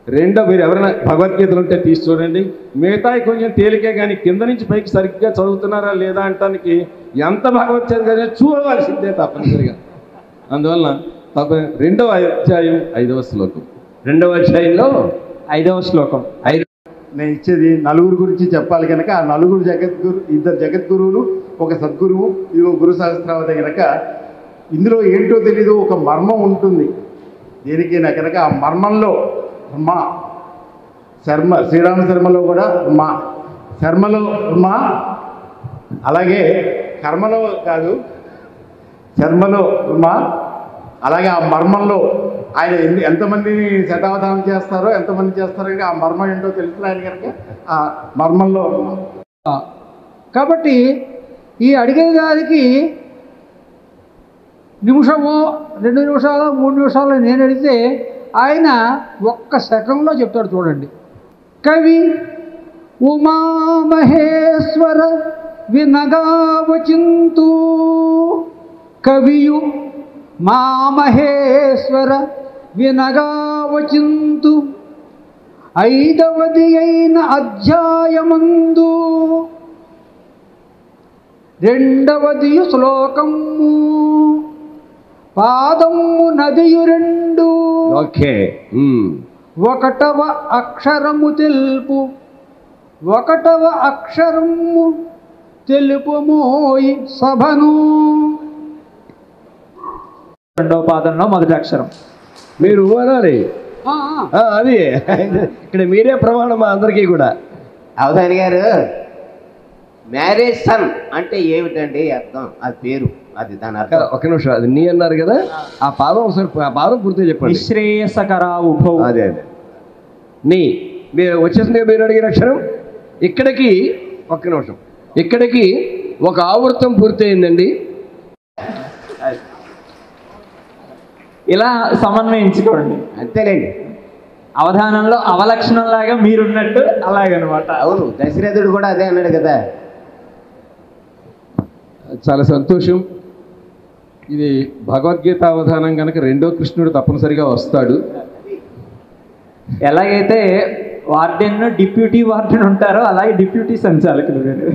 రెండో మీరు ఎవరైనా భగవద్గీతలు ఉంటే తీసి చూడండి. మిగతాయి కొంచెం తేలికే, కానీ కింద నుంచి పైకి సరిగ్గా చదువుతున్నారా లేదా అంటానికి ఎంత భగవద్గీత చూడవలసిందే తప్పనిసరిగా. అందువలన రెండవ అధ్యాయం 5వ శ్లోకం. రెండవ అధ్యాయంలో 5వ శ్లోకం. నేను ఇచ్చేది నలుగురు గురించి చెప్పాలి కనుక ఆ నలుగురు జగద్గురు, ఇద్దరు జగద్గురువులు, ఒక సద్గురువు, ఇదిగో గురు సహస్రావతి కనుక ఇందులో ఏంటో తెలీదు, ఒక మర్మం ఉంటుంది దేనికైనా కనుక. ఆ మర్మంలో మా శర్మ, శ్రీరామ శర్మలో కూడా మా శర్మలో మా, అలాగే కర్మలో కాదు శర్మలో మా, అలాగే ఆ మర్మంలో ఆయన ఎంతమందిని శతావధానం చేస్తారో, ఎంతమంది చేస్తారో ఆ మర్మం ఏంటో తెలుస్తుంది ఆయన కనుక ఆ మర్మంలో. కాబట్టి ఈ అడిగే దానికి నిమిషమో 2 నిమిషాలు 3 నిమిషాలు నేను అడిగితే ఆయన 1 సెకండ్లో చెప్తాడు. చూడండి, కవి ఉమామహేశ్వర వినగావచింతు, కవియు మామహేశ్వర వినగావచింతు, 5వది అయిన అధ్యాయమందు 2వది శ్లోకము, పాదము నదియు 2. ఓకే. 1వ అక్షరము తెలుపు, 1వ అక్షరము తెలుపుమోయి సభను. 2వ పాదంలో మొదటి అక్షరం. మీరు అనాలి అది. ఇక్కడ మీరే ప్రమాణం మా అందరికీ కూడా. అవధాని గారు, మ్యారేజ్ సన్ అంటే ఏమిటండి అర్థం? అది పేరు, అది దాని అర్థం. ఒక నిమిషం, అది నీ అన్నారు కదా, ఆ పాదం ఒకసారి ఆ పాదం పూర్తిగా చెప్పండి. నిశ్రేయసకరా ఉభౌ. అదే అదే నీ మీరు వచ్చేసింది మీరు అడిగిన అక్షరం. ఇక్కడికి ఒక్క నిమిషం, ఇక్కడికి ఒక ఆవృతం పూర్తయిందండి. ఇలా సమన్వయించుకోండి అంతేలేండి. అవధానంలో అవలక్షణం లాగా మీరున్నట్టు అలాగనమాట. అవును, దశరథుడు కూడా అదే అన్నాడు కదా. చాలా సంతోషం. ఇది భగవద్గీత అవధానం కనుక రెండో కృష్ణుడు తప్పనిసరిగా వస్తాడు. ఎలాగైతే వార్డెన్ డిప్యూటీ వార్డెన్ ఉంటారో అలాగే డిప్యూటీ సంచాలకులు వేరు.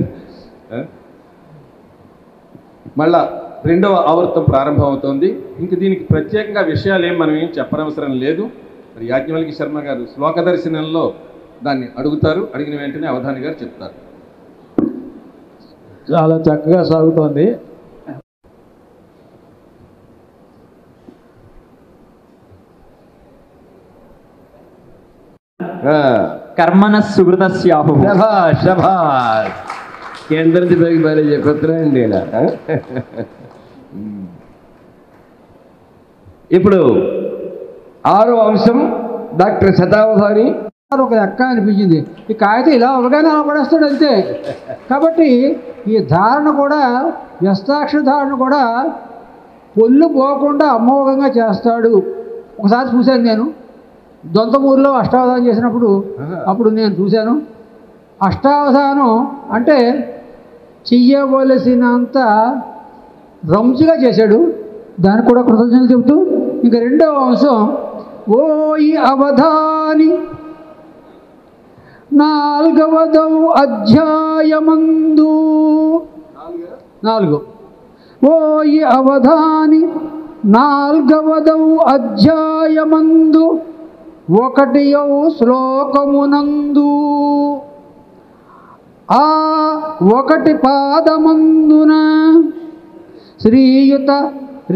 మళ్ళా రెండవ ఆవృత్తం ప్రారంభం అవుతోంది. ఇంక దీనికి ప్రత్యేకంగా విషయాలు మనం ఏం చెప్పనవసరం లేదు. మరి యాజ్ఞవల్క్య శర్మ గారు శ్లోక దర్శనంలో దాన్ని అడుగుతారు. అడిగిన వెంటనే అవధాని గారు చెప్తారు. చాలా చక్కగా సాగుతోంది. కర్మణ సుకృతస్యాహు. శభాష్ శభాష్. కేంద్రం నుంచి పైకి బయలు చెప్పండి. ఇప్పుడు 6వ అంశం డాక్టర్ శతావధాని. ఒక లెక్క అనిపించింది. ఈ కాగితం ఇలా అవగానే అలా పడేస్తాడు అంతే. కాబట్టి ఈ ధారణ కూడా, వ్యస్తాక్షర ధారణ కూడా పొల్లు పోకుండా అమోఘంగా చేస్తాడు. ఒకసారి చూశాను నేను దొంతమూరులో అష్టావధానం చేసినప్పుడు. అప్పుడు నేను చూశాను. అష్టావధానం అంటే చెయ్యవలసినంత రంజుగా చేశాడు. దానికి కూడా కృతజ్ఞతలు చెబుతూ ఇంకా 2వ అంశం, ఓయి అవధాని 4వ అధ్యాయమందు 4. ఓయి అవధాని 4వ అధ్యాయమందు 1వ శ్లోకమునందు ఆ 1 పాదమందున శ్రీయుత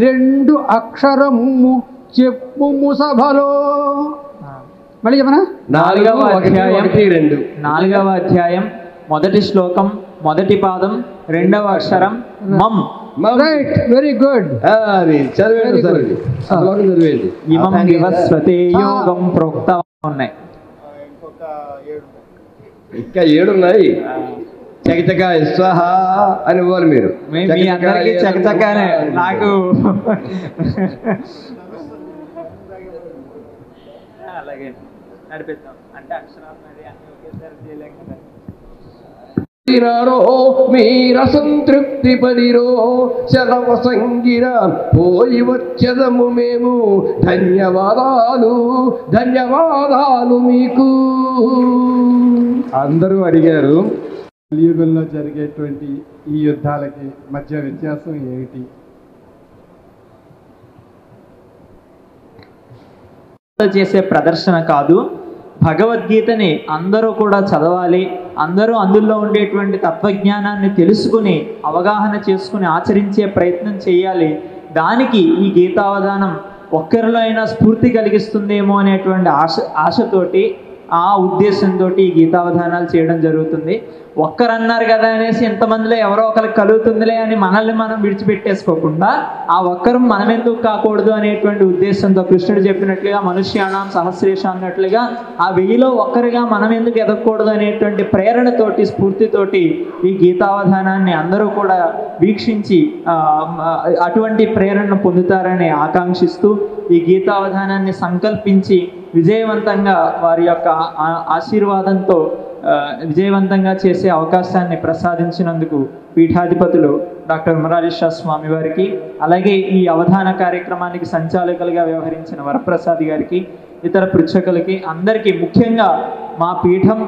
2 అక్షరము చెప్పుము సభలో. మళ్ళీ చెప్పనా? 4వ అధ్యాయం మొదటి శ్లోకం, మొదటి పాదం, 2వ అక్షరం మమ్. Right, very good. చదివేది ఇమం వివస్వతే యోగం ప్రోక్త ఉన్నాయి. ఇంకా 7 ఉన్నాయి. చకచక స్వహ అని ఇవ్వాలి మీరు. మీ అందరికీ చకచకానే. నాకు అలాగే నడిపిద్దాం అంటే అక్షరాలు అన్ని ఒకేసారి చేయలేం కదా. మీర సంతృప్తి పడిరో శరవ సంగిర పోయి వచ్చదము మేము. ధన్యవాదాలు ధన్యవాదాలు మీకు. అందరూ అడిగారు కలియుగంలో జరిగేటువంటి ఈ యుద్ధాలకి మధ్య వ్యత్యాసం ఏమిటి? చేసే ప్రదర్శన కాదు, భగవద్గీతని అందరూ కూడా చదవాలి, అందరూ అందులో ఉండేటువంటి తత్వజ్ఞానాన్ని తెలుసుకుని అవగాహన చేసుకుని ఆచరించే ప్రయత్నం చేయాలి. దానికి ఈ గీతావధానం ఒక్కరిలో అయినా స్ఫూర్తి కలిగిస్తుందేమో అనేటువంటి ఆశతోటి ఆ ఉద్దేశంతో ఈ గీతావధానాలు చేయడం జరుగుతుంది. ఒక్కరన్నారు కదా అనేసి ఇంతమందిలో ఎవరో ఒకరికి కలుగుతుందిలే అని మనల్ని మనం విడిచిపెట్టేసుకోకుండా ఆ ఒక్కరు మనం ఎందుకు కాకూడదు అనేటువంటి ఉద్దేశంతో కృష్ణుడు చెప్పినట్లుగా మనుష్యాణం సహస్రేష అన్నట్లుగా ఆ 1000లో ఒక్కరిగా మనం ఎందుకు ఎదగకూడదు అనేటువంటి ప్రేరణతోటి స్ఫూర్తితోటి ఈ గీతావధానాన్ని అందరూ కూడా వీక్షించి అటువంటి ప్రేరణను పొందుతారని ఆకాంక్షిస్తూ ఈ గీతావధానాన్ని సంకల్పించి విజయవంతంగా వారి యొక్క ఆశీర్వాదంతో విజయవంతంగా చేసే అవకాశాన్ని ప్రసాదించినందుకు పీఠాధిపతులు డాక్టర్ ఉమరాలిషా స్వామి వారికి, అలాగే ఈ అవధాన కార్యక్రమానికి సంచాలకులుగా వ్యవహరించిన వరప్రసాద్ గారికి, ఇతర పృచ్ఛకులకి అందరికీ, ముఖ్యంగా మా పీఠం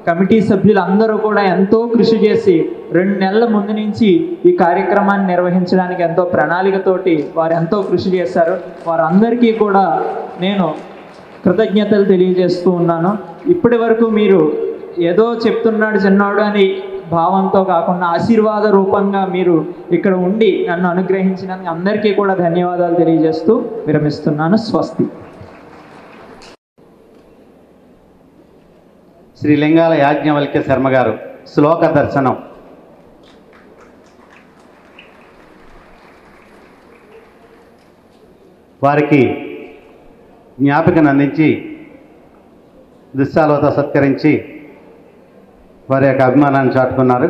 కమిటీ సభ్యులందరూ కూడా ఎంతో కృషి చేసి 2 నెలల ముందు నుంచి ఈ కార్యక్రమాన్ని నిర్వహించడానికి ఎంతో ప్రణాళికతోటి వారు ఎంతో కృషి చేశారు. వారందరికీ కూడా నేను కృతజ్ఞతలు తెలియజేస్తూ ఉన్నాను. ఇప్పటి వరకు మీరు ఏదో చెప్తున్నాడు చిన్నాడు అని భావంతో కాకుండా ఆశీర్వాద రూపంగా మీరు ఇక్కడ ఉండి నన్ను అనుగ్రహించినందుకు అందరికీ కూడా ధన్యవాదాలు తెలియజేస్తూ విరమిస్తున్నాను. స్వస్తి. శ్రీ లింగాల యాజ్ఞవల్క్య శర్మ గారు శ్లోక దర్శనం. వారికి జ్ఞాపికను అందించి దుశ్శాలతో సత్కరించి వారి యొక్క అభిమానాన్ని చాటుకున్నారు.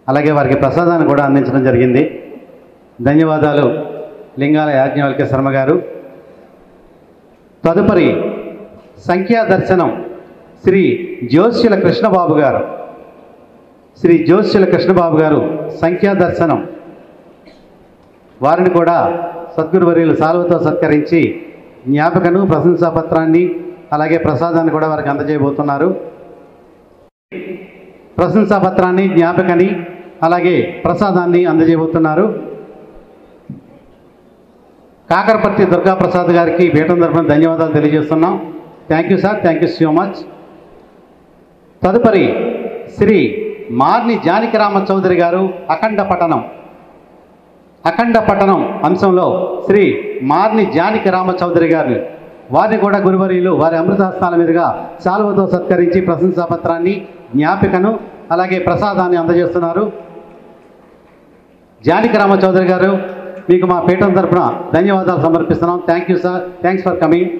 అలాగే వారికి ప్రసాదాన్ని కూడా అందించడం జరిగింది. ధన్యవాదాలు లింగాల యాజ్ఞవల్క్య శర్మ గారు. తదుపరి సంఖ్యా దర్శనం శ్రీ జోష్యుల కృష్ణబాబు గారు. శ్రీ జోష్యుల కృష్ణబాబు గారు సంఖ్యా దర్శనం. వారిని కూడా సద్గురువర్యులు సాల్వతో సత్కరించి జ్ఞాపికను, ప్రశంసాపత్రాన్ని, అలాగే ప్రసాదాన్ని కూడా వారికి అందజేయబోతున్నారు. ప్రశంసాపత్రాన్ని, జ్ఞాపికని, అలాగే ప్రసాదాన్ని అందజేయబోతున్నారు. కాకరపర్తి దుర్గాప్రసాద్ గారికి పీఠం తరఫున ధన్యవాదాలు తెలియజేస్తున్నాం. Thank you sir, thank you so much. తదుపరి శ్రీ మార్ని జానకిరామ చౌదరి గారు అఖండ పఠనం అంశంలో శ్రీ మార్ని జానకిరామ చౌదరి గారిని, వారిని కూడా గురువర్యులు వారి అమృతహస్తాల మీదుగా శాలువతో సత్కరించి ప్రశంసాపత్రాన్ని, జ్ఞాపికను, అలాగే ప్రసాదాన్ని అందజేస్తున్నారు. జానకిరామ చౌదరి గారు, మీకు మా పీఠం తరఫున ధన్యవాదాలు సమర్పిస్తున్నాం. Thank you sir, thanks for coming.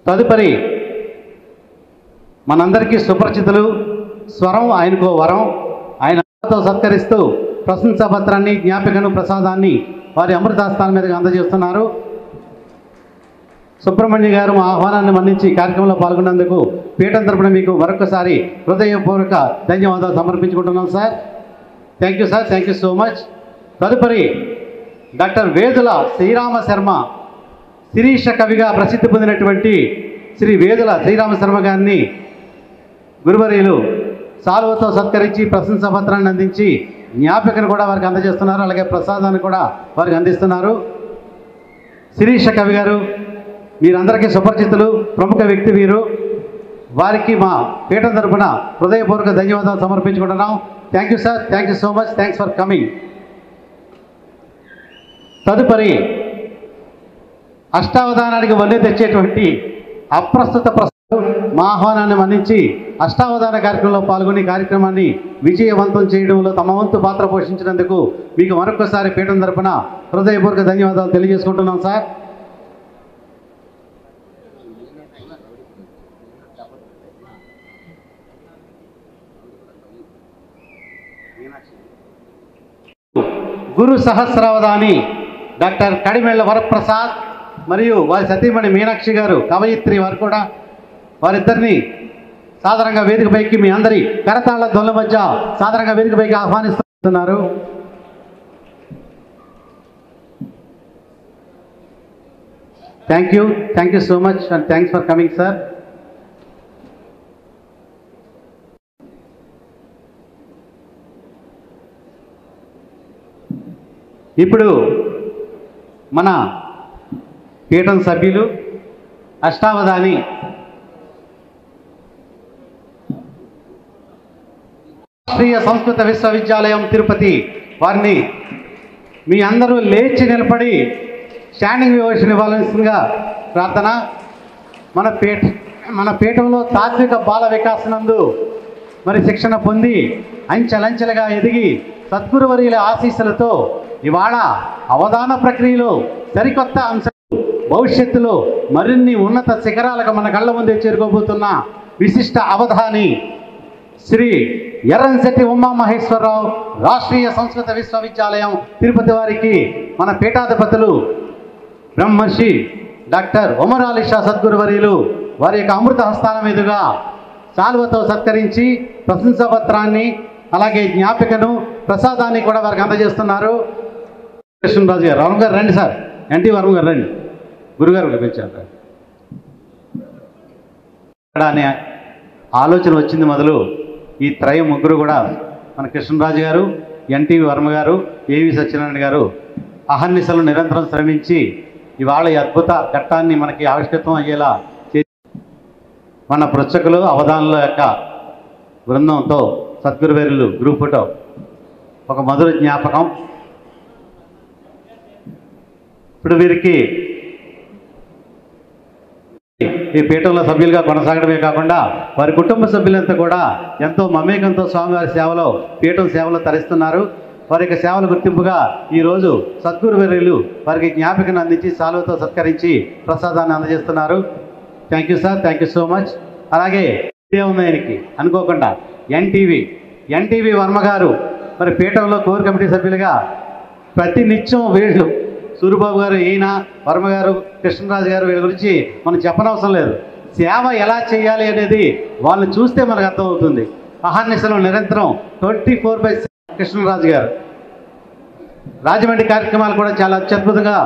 తదుపరి మనందరికీ సుపరిచితులు, స్వరం ఆయనకు వరం, ఆయనతో సత్కరిస్తూ ప్రశంసాపత్రాన్ని, జ్ఞాపికను, ప్రసాదాన్ని వారి అమృతాస్థానం మీదుగా అందజేస్తున్నారు. సుబ్రహ్మణ్య గారు మా ఆహ్వానాన్ని మన్నించి కార్యక్రమంలో పాల్గొన్నందుకు పీఠం తరపున మీకు మరొకసారి హృదయపూర్వక ధన్యవాదాలు సమర్పించుకుంటున్నాం sir. Thank you sir, thank you so much. తదుపరి డాక్టర్ వేదుల శ్రీరామ శర్మ, శిరీష కవిగా ప్రసిద్ధి పొందినటువంటి శ్రీ వేదుల శ్రీరామ శర్మ గారిని గురువర్యులు సాల్వతో సత్కరించి ప్రశంసాపత్రాన్ని అందించి జ్ఞాపికను కూడా వారికి అందజేస్తున్నారు. అలాగే ప్రసాదాన్ని కూడా వారికి అందిస్తున్నారు. శిరీష కవి గారు మీరందరికీ సుపరిచితులు, ప్రముఖ వ్యక్తి వీరు. వారికి మా పీఠం తరపున హృదయపూర్వక ధన్యవాదాలు సమర్పించుకుంటున్నాం. Thank you sir, thank you so much, thanks for coming. తదుపరి అష్టావధానానికి వన్నె తెచ్చేటువంటి అప్రస్తుత మా ఆహ్వానాన్ని మన్నించి అష్టావధాన కార్యక్రమంలో పాల్గొని కార్యక్రమాన్ని విజయవంతం చేయడంలో తమ వంతు పాత్ర పోషించినందుకు మీకు మరొకసారి పీఠం తరపున హృదయపూర్వక ధన్యవాదాలు తెలియజేసుకుంటున్నాం సార్. గురు సహస్రావధాని డాక్టర్ కడిమెళ్ల వరప్రసాద్, మరియు వారి సతీమణి మీనాక్షి గారు కవయిత్రి వారు కూడా వారిద్దరిని సాధారణంగా వేదికపైకి మీ అందరి కరతాళ ధ్వనుల మధ్య సాధారణంగా వేదికపైకి ఆహ్వానిస్తున్నారు. Thank you so much and thanks for coming sir. ఇప్పుడు మన పీఠం సభ్యులు అష్టావధాని రాష్ట్రీయ సంస్కృత విశ్వవిద్యాలయం తిరుపతి వారిని మీ అందరూ లేచి నిలబడి స్టాండింగ్ ఓవేషన్ ఇవ్వాల్సిందిగా ప్రార్థన. మన పీఠంలో తాత్విక బాల వికాసనందు మరి శిక్షణ పొంది అంచెలంచెలుగా ఎదిగి సద్గురువర్యుల ఆశీస్సులతో ఇవాళ అవధాన ప్రక్రియలో సరికొత్త అంశాలు భవిష్యత్తులో మరిన్ని ఉన్నత శిఖరాలకు మన కళ్ళ ముందే చేరుకోబోతున్న విశిష్ట అవధాని శ్రీ ఎర్రంశెట్టి ఉమామహేశ్వరరావు రాష్ట్రీయ సంస్కృత విశ్వవిద్యాలయం తిరుపతి వారికి మన పీఠాధిపతులు బ్రహ్మర్షి డాక్టర్ ఉమరాలి షా సద్గురువర్యులు వారి యొక్క అమృత హస్తాల మీదుగా శాలువతో సత్కరించి ప్రశంసాపత్రాన్ని అలాగే జ్ఞాపికను ప్రసాదాన్ని కూడా వారికి అందజేస్తున్నారు. కృష్ణరాజు గారు, వర్మ గారు రండి సార్, ఎన్టీ వర్మ గారు రండి, గురుగారు పిలిపించారు. అనే ఆలోచన వచ్చింది మొదలు ఈ త్రయం ముగ్గురు కూడా మన కృష్ణరాజు గారు, ఎన్టీ వర్మ గారు, ఏవి సత్యనారాయణ గారు అహర్నిశలు నిరంతరం శ్రమించి ఇవాళ ఈ అద్భుత ఘట్టాన్ని మనకి ఆవిష్కృతం అయ్యేలా మన పృచ్ఛకులు అవధానుల యొక్క బృందంతో సద్గురువేరులు గ్రూప్ ఫోటో ఒక మధుర జ్ఞాపకం. ఇప్పుడు వీరికి ఈ పీఠంలో సభ్యులుగా కొనసాగడమే కాకుండా వారి కుటుంబ సభ్యులంతా కూడా ఎంతో మమేకంతో స్వామివారి సేవలో పీఠం సేవలో తరిస్తున్నారు. వారి యొక్క సేవల గుర్తింపుగా ఈరోజు సద్గురువర్యులు వారికి జ్ఞాపికను అందించి సాలువతో సత్కరించి ప్రసాదాన్ని అందజేస్తున్నారు. Thank you sir, thank you so much. అలాగే ఉంది ఆయనకి అనుకోకుండా ఎన్టీవీ వర్మ గారు మరి పీఠంలో కోర్ కమిటీ సభ్యులుగా ప్రతి నిత్యం వీళ్ళు సూరిబాబు గారు, ఈయన వర్మ గారు, కృష్ణరాజు గారు వీళ్ళ గురించి మనం చెప్పనవసరం లేదు. సేవ ఎలా చేయాలి అనేది వాళ్ళని చూస్తే మనకు అర్థమవుతుంది. అహర్నిశలు నిరంతరం 24/7 కృష్ణరాజు గారు రాజమండ్రి కార్యక్రమాలు కూడా చాలా అత్యద్భుతంగా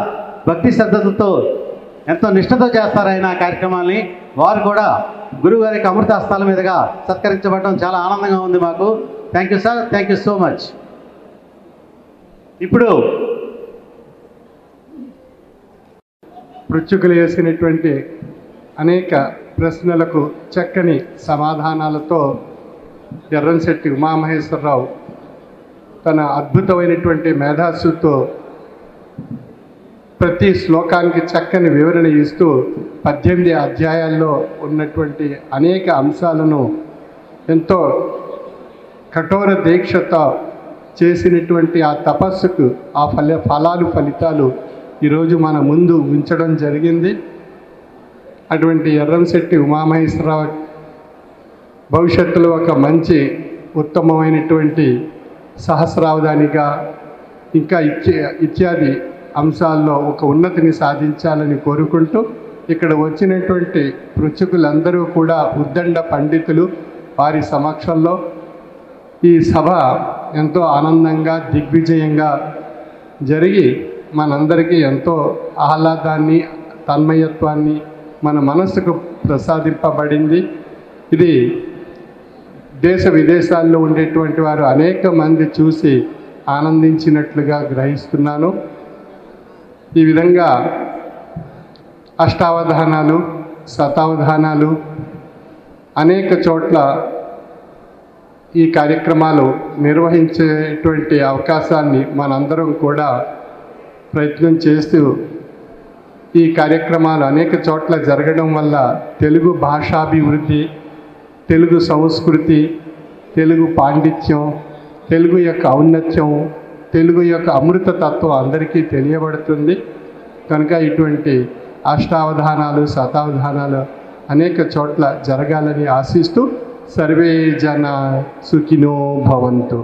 భక్తి శ్రద్ధలతో ఎంతో నిష్ఠతో చేస్తారు ఆయన కార్యక్రమాల్ని. వారు కూడా గురువు గారికి అమృత హస్తాల మీదుగా సత్కరించబడడం చాలా ఆనందంగా ఉంది మాకు. Thank you sir, thank you so much. ఇప్పుడు పృచ్ఛకులు వేసినటువంటి అనేక ప్రశ్నలకు చక్కని సమాధానాలతో ఎర్రంశెట్టి ఉమామహేశ్వరరావు తన అద్భుతమైనటువంటి మేధాశుతో ప్రతి శ్లోకానికి చక్కని వివరణ ఇస్తూ 18 అధ్యాయాల్లో ఉన్నటువంటి అనేక అంశాలను ఎంతో కఠోర దీక్షతో చేసినటువంటి ఆ తపస్సుకు ఆ ఫలితాలు ఈరోజు మన ముందు ఉంచడం జరిగింది. అటువంటి ఎర్రంశెట్టి ఉమామహేశ్వరరావు భవిష్యత్తులో ఒక మంచి ఉత్తమమైనటువంటి సహస్రావధానిగా ఇంకా ఇత్యాది అంశాల్లో ఒక ఉన్నతిని సాధించాలని కోరుకుంటూ ఇక్కడ వచ్చినటువంటి పృచ్ఛకులందరూ కూడా ఉద్దండ పండితులు వారి సమక్షంలో ఈ సభ ఎంతో ఆనందంగా దిగ్విజయంగా జరిగి మనందరికీ ఎంతో ఆహ్లాదాన్ని తన్మయత్వాన్ని మన మనస్సుకు ప్రసాదింపబడింది. ఇది దేశ విదేశాల్లో ఉండేటువంటి వారు అనేక మంది చూసి ఆనందించినట్లుగా గ్రహిస్తున్నాను. ఈ విధంగా అష్టావధానాలు, శతావధానాలు అనేక చోట్ల ఈ కార్యక్రమాలు నిర్వహించేటువంటి అవకాశాన్ని మనందరం కూడా ప్రయత్నం చేస్తూ ఈ కార్యక్రమాలు అనేక చోట్ల జరగడం వల్ల తెలుగు భాషాభివృద్ధి, తెలుగు సంస్కృతి, తెలుగు పాండిత్యం, తెలుగు యొక్క ఔన్నత్యం, తెలుగు యొక్క అమృతతత్వం అందరికీ తెలియబడుతుంది. కనుక ఇటువంటి అష్టావధానాలు, శతావధానాలు అనేక చోట్ల జరగాలని ఆశిస్తూ సర్వే జన సుఖినో భవంతు.